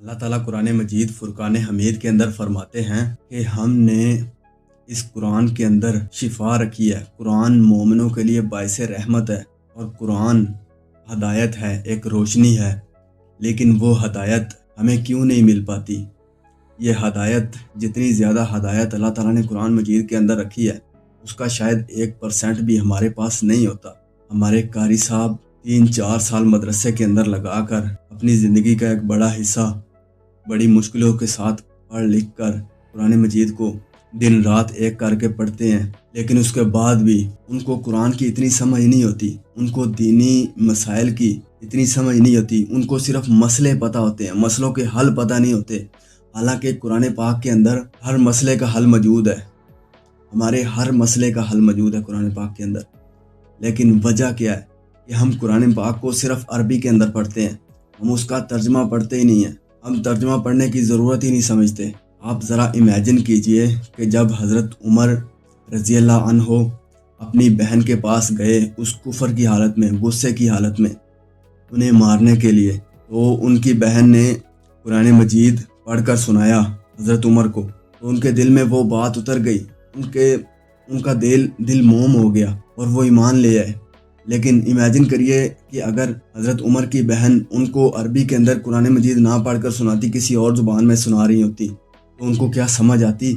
اللہ ताला कुरान मजीद फुरकान हमीद के अंदर फरमाते हैं कि हमने इस कुरान के अंदर शिफा रखी है। कुरान मोमिनों के लिए बाइस रहमत है और कुरान हदायत है, एक रोशनी है। लेकिन वो हदायत हमें क्यों नहीं मिल पाती? ये हदायत, जितनी ज़्यादा हदायत अल्लाह ताला ने कुरान मजीद के अंदर रखी है, उसका शायद 1% भी हमारे पास नहीं होता। हमारे कारी साहब 3-4 साल मदरसे के अंदर लगाकर अपनी ज़िंदगी का एक बड़ा हिस्सा बड़ी मुश्किलों के साथ पढ़ लिख कर कुरान मजीद को दिन रात एक करके पढ़ते हैं, लेकिन उसके बाद भी उनको कुरान की इतनी समझ नहीं होती, उनको दीनी मसाइल की इतनी समझ नहीं होती। उनको सिर्फ मसले पता होते हैं, मसलों के हल पता नहीं होते। हालांकि कुरान पाक के अंदर हर मसले का हल मौजूद है, हमारे हर मसले का हल मौजूद है कुरान पाक के अंदर। लेकिन वजह क्या है कि हम कुरान पाक को सिर्फ अरबी के अंदर पढ़ते हैं, हम उसका तर्जमा पढ़ते ही नहीं है। हम तर्जमा पढ़ने की ज़रूरत ही नहीं समझते। आप ज़रा इमेजिन कीजिए कि जब हज़रत उमर रज़ी अल्लाह अन्हो अपनी बहन के पास गए उस कुफर की हालत में, गुस्से की हालत में, उन्हें मारने के लिए, तो उनकी बहन ने कुरान मजीद पढ़कर सुनाया हज़रत उमर को, तो उनके दिल में वो बात उतर गई, उनका दिल मोम हो गया और वो ईमान ले आए। लेकिन इमेजिन करिए कि अगर हज़रत उमर की बहन उनको अरबी के अंदर कुरान मजीद ना पढ़कर सुनाती, किसी और ज़ुबान में सुना रही होती, तो उनको क्या समझ आती?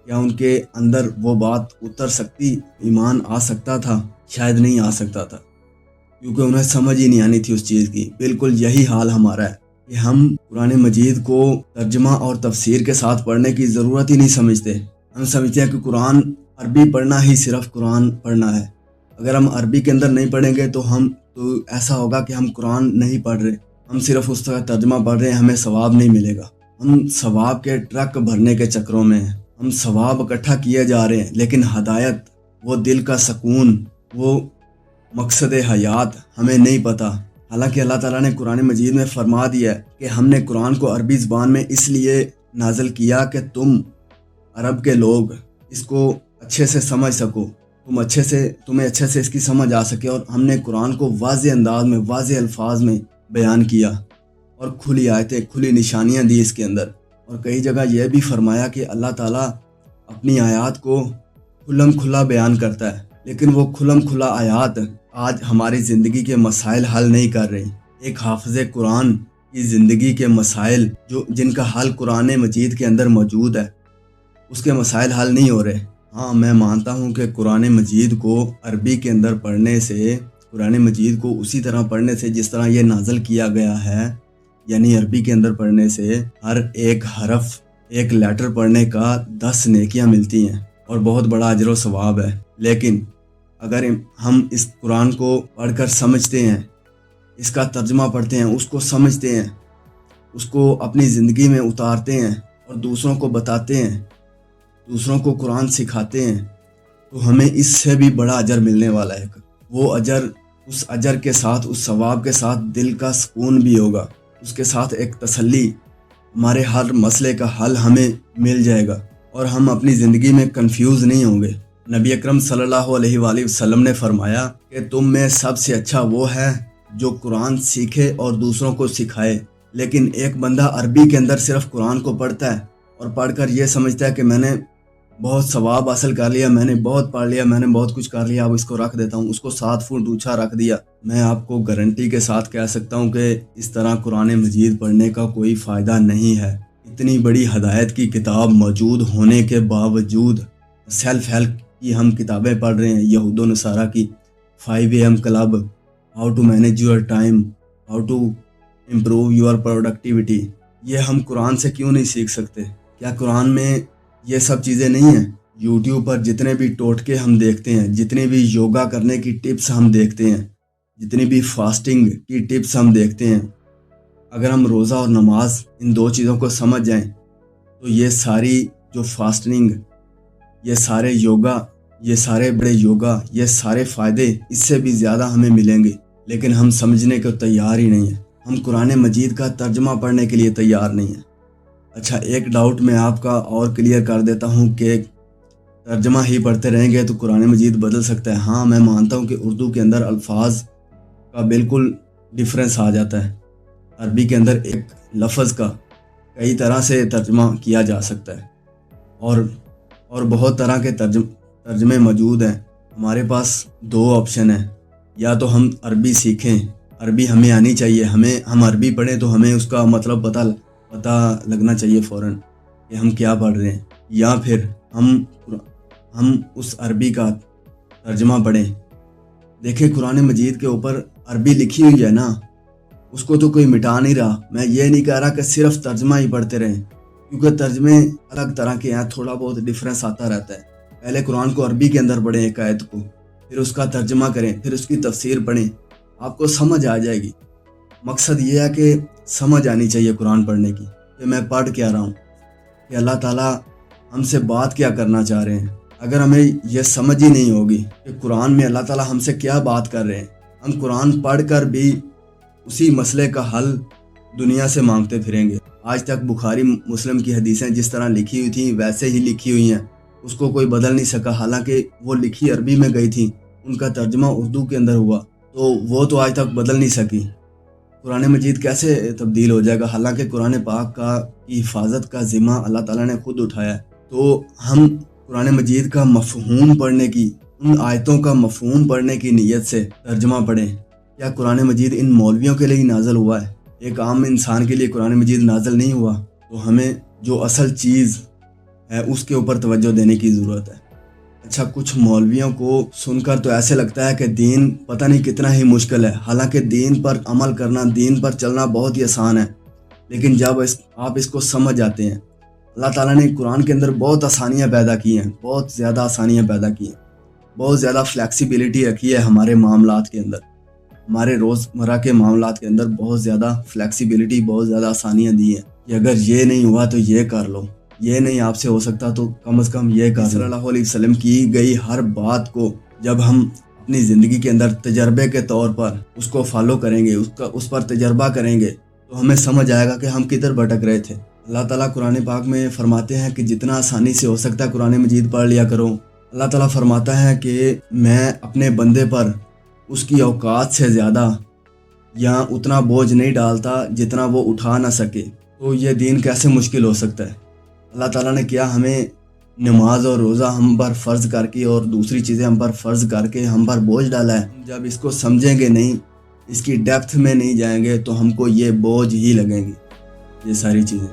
क्या उनके अंदर वो बात उतर सकती? ईमान आ सकता था? शायद नहीं आ सकता था, क्योंकि उन्हें समझ ही नहीं आनी थी उस चीज़ की। बिल्कुल यही हाल हमारा है कि हम कुरान मजीद को तर्जमा और तफसीर के साथ पढ़ने की ज़रूरत ही नहीं समझते। हम समझते हैं कि कुरान अरबी पढ़ना ही सिर्फ कुरान पढ़ना है। अगर हम अरबी के अंदर नहीं पढ़ेंगे तो ऐसा होगा कि हम कुरान नहीं पढ़ रहे, हम सिर्फ उसका तर्जमा पढ़ रहे हैं, हमें सवाब नहीं मिलेगा। हम सवाब के ट्रक भरने के चक्रों में हैं, हम सवाब इकट्ठा किए जा रहे हैं, लेकिन हदायत, वो दिल का सुकून, वो मकसद हयात हमें नहीं पता। हालांकि अल्लाह ताला ने कुरान मजीद में फरमा दिया है कि हमने कुरान को अरबी ज़बान में इसलिए नाज़िल किया कि तुम अरब के लोग इसको अच्छे से समझ सको, तुम्हें अच्छे से इसकी समझ आ सके। और हमने कुरान को वाज़े अंदाज में, वाज़े अल्फाज में बयान किया और खुली आयतें, खुली निशानियाँ दी इसके अंदर। और कई जगह यह भी फरमाया कि अल्लाह ताला अपनी आयात को खुल्लम खुला बयान करता है, लेकिन वो खुल्लम खुला आयात आज हमारी ज़िंदगी के मसाइल हल नहीं कर रही। एक हाफ़िज़ कुरान की ज़िंदगी के मसाइल जिनका हल कुरान मजीद के अंदर मौजूद है, उसके मसाइल हल नहीं हो रहे। हाँ, मैं मानता हूँ कि कुरान मजीद को अरबी के अंदर पढ़ने से, कुरान मजीद को उसी तरह पढ़ने से जिस तरह ये नाज़िल किया गया है, यानी अरबी के अंदर पढ़ने से हर एक हरफ, एक लेटर पढ़ने का 10 नेकियां मिलती हैं और बहुत बड़ा अजर व सवाब है। लेकिन अगर हम इस कुरान को पढ़कर समझते हैं, इसका तर्जुमा पढ़ते हैं, उसको समझते हैं, उसको अपनी ज़िंदगी में उतारते हैं और दूसरों को बताते हैं, दूसरों को कुरान सिखाते हैं, तो हमें इससे भी बड़ा अजर मिलने वाला है। वो अजर, उस अजर के साथ, उस सवाब के साथ दिल का सुकून भी होगा, उसके साथ एक तसल्ली, हमारे हर मसले का हल हमें मिल जाएगा और हम अपनी ज़िंदगी में कंफ्यूज नहीं होंगे। नबी अकरम सल्लल्लाहु अलैहि वसल्लम ने फरमाया कि तुम में सबसे अच्छा वो है जो कुरान सीखे और दूसरों को सिखाए। लेकिन एक बंदा अरबी के अंदर सिर्फ कुरान को पढ़ता है और पढ़कर ये समझता है कि मैंने बहुत सवाब हासिल कर लिया, मैंने बहुत पढ़ लिया, मैंने बहुत कुछ कर लिया, अब इसको रख देता हूँ, उसको 7 फुट ऊंचा रख दिया। मैं आपको गारंटी के साथ कह सकता हूँ कि इस तरह कुरान मजीद पढ़ने का कोई फ़ायदा नहीं है। इतनी बड़ी हदायत की किताब मौजूद होने के बावजूद सेल्फ हेल्प की हम किताबें पढ़ रहे हैं, यहूद व नसारा की 5 AM club, how to manage your time, how to improve your productivity. ये हम कुरान से क्यों नहीं सीख सकते? क्या कुरान में ये सब चीज़ें नहीं हैं? यूट्यूब पर जितने भी टोटके हम देखते हैं, जितने भी योगा करने की टिप्स हम देखते हैं, जितनी भी फास्टिंग की टिप्स हम देखते हैं, अगर हम रोज़ा और नमाज इन 2 चीज़ों को समझ जाएं, तो ये सारी जो फास्टिंग, ये सारे योगा, ये सारे बड़े योगा, ये सारे फ़ायदे इससे भी ज़्यादा हमें मिलेंगे। लेकिन हम समझने को तैयार ही नहीं हैं। हम कुरान मजीद का तर्जुमा पढ़ने के लिए तैयार नहीं हैं। अच्छा, एक डाउट मैं आपका और क्लियर कर देता हूँ कि तर्जमा ही पढ़ते रहेंगे तो कुरान मजीद बदल सकता है। हाँ, मैं मानता हूँ कि उर्दू के अंदर अल्फाज का बिल्कुल डिफरेंस आ जाता है। अरबी के अंदर एक लफ्ज़ का کئی طرح سے ترجمہ کیا جا سکتا ہے اور بہت طرح کے ترجمے موجود ہیں۔ ہمارے پاس 2 آپشن ہیں، یا تو ہم عربی سیکھیں، عربی ہمیں آنی چاہیے، ہم عربی پڑھیں تو ہمیں اس کا مطلب پتہ لگنا چاہیے فوراً کہ ہم کیا پڑھ رہے ہیں، یا پھر ہم اس عربی کا ترجمہ پڑھیں۔ دیکھیں قرآن مجید کے اوپر عربی لکھی ہوئی ہے نا، اس کو تو کوئی مٹا نہیں رہا۔ میں یہ نہیں کہہ رہا کہ صرف ترجمہ ہی پڑھتے رہیں، کیونکہ ترجمے الگ طرح کے ہیں، تھوڑا بہت ڈفرینس آتا رہتا ہے۔ پہلے قرآن کو عربی کے اندر پڑھیں ایک آیت کو، پھر اس کا ترجمہ کریں، پھر اس کی تفسیر پڑھیں، آپ کو سمجھ آ جائے گی۔ مقصد یہ ہے کہ سمجھ آنی چاہیے قرآن پڑھنے کی، کہ میں پڑھ کیا رہا ہوں، کہ اللہ تعالیٰ ہم سے بات کیا کرنا چاہ رہے ہیں۔ اگر ہمیں یہ سمجھ ہی نہیں ہوگی کہ قرآن میں اللہ تعالیٰ ہم سے کیا بات کر رہے ہیں، ہم قرآن پڑھ کر بھی اسی مسئلے کا حل دنیا سے مانگتے پھریں گے۔ آج تک بخاری مسلم کی حدیثیں جس طرح لکھی ہوئی تھیں ویسے ہی لکھی ہوئی ہیں، اس کو کوئی بدل نہیں سکا، حالانکہ وہ لکھی عربی میں گئی تھیں، ان کا ترجمہ اردو کے اندر ہوا، تو وہ تو آج تک بدل نہیں سکی۔ قرآن مجید کیسے تبدیل ہو جائے گا؟ حالانکہ قرآن پاک کی حفاظت کا ذمہ اللہ تعالیٰ نے خود اٹھایا ہے۔ تو ہم قرآن مجید کا مفہوم پڑھنے کی، ان آیتوں کا مفہوم پڑھنے کی نیت سے ترجمہ پڑھیں۔ کیا قرآن مجید ان مولویوں کے لیے نازل ہوا ہے؟ ایک عام انسان کے لیے قرآن مجید نازل نہیں ہوا؟ تو ہمیں جو اصل چیز ہے اس کے اوپر توجہ دینے کی ضرورت ہے۔ اچھا، کچھ مولویوں کو سن کر تو ایسے لگتا ہے کہ دین پتہ نہیں کتنا ہی مشکل ہے، حالانکہ دین پر عمل کرنا، دین پر چلنا بہت ہی آسان ہے، لیکن جب آپ اس کو سمجھ جاتے ہیں، اللہ تعالیٰ نے قرآن کے اندر بہت آسانیاں پیدا کی ہیں، بہت زیادہ آسانیاں پیدا کی ہیں، بہت زیادہ فلیکسیبلٹی رکھی ہے ہمارے معاملات کے اندر، ہمارے روزمرہ کے معاملات کے اندر بہت زیادہ فلیکسیبلٹی، بہت زیادہ آسانیاں دی ہیں کہ اگر یہ نہیں ہوا تو یہ کر لو، یہ نہیں آپ سے ہو سکتا تو کم از کم یہ کر۔ صلی اللہ علیہ وسلم کی گئی ہر بات کو جب ہم اپنی زندگی کے اندر تجربے کے طور پر اس کو فالو کریں گے، اس پر تجربہ کریں گے، تو ہمیں سمجھ آئے گا کہ ہم کدھر بھٹک رہے تھے۔ اللہ تعالیٰ قرآن پاک میں فرماتے ہیں کہ جتنا آسانی سے ہو سکتا ہے قرآن مجید پڑھ لیا کرو۔ اللہ تعالیٰ فرماتا ہے کہ میں اپنے بندے پر اس کی اوقات سے زیادہ یا اتنا بوجھ نہیں ڈالتا جتنا وہ اٹھا نہ سکے، تو یہ دین کیسے مشکل ہو سکتا ہے؟ اللہ تعالیٰ نے کیا ہمیں نماز اور روزہ ہم پر فرض کر کے اور دوسری چیزیں ہم پر فرض کر کے ہم پر بوجھ ڈالا ہے؟ جب اس کو سمجھیں گے نہیں، اس کی ڈیپتھ میں نہیں جائیں گے، تو ہم کو یہ بوجھ ہی لگیں گی یہ ساری چیزیں۔